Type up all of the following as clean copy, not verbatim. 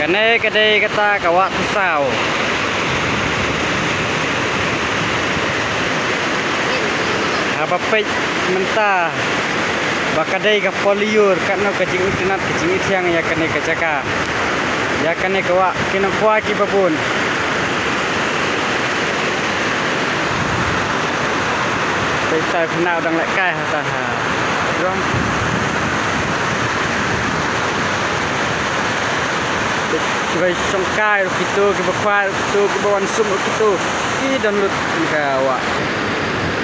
Kene kedai kata kawak tusau. Apa pej mentah. Bakadai ka poliur katno kajing internet kajing siang ya kene kacaka. Ya kene kawak kena kuah ki babun. Kita pernah udang lekai hata ha. Dong. Kita songkai gitu, kita kuat gitu, kita wansum gitu. Ki download kawa.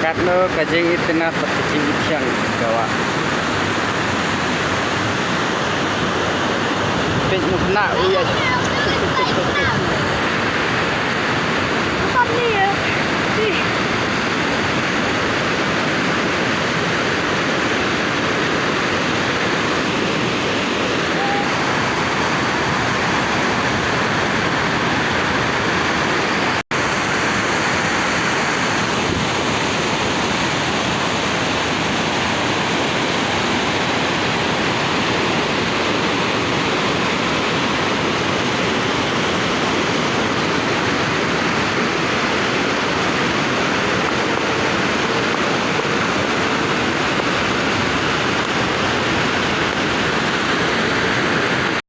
Katno kajing internet kajing siang kawa. Pej mukna iya. Apa ni ya?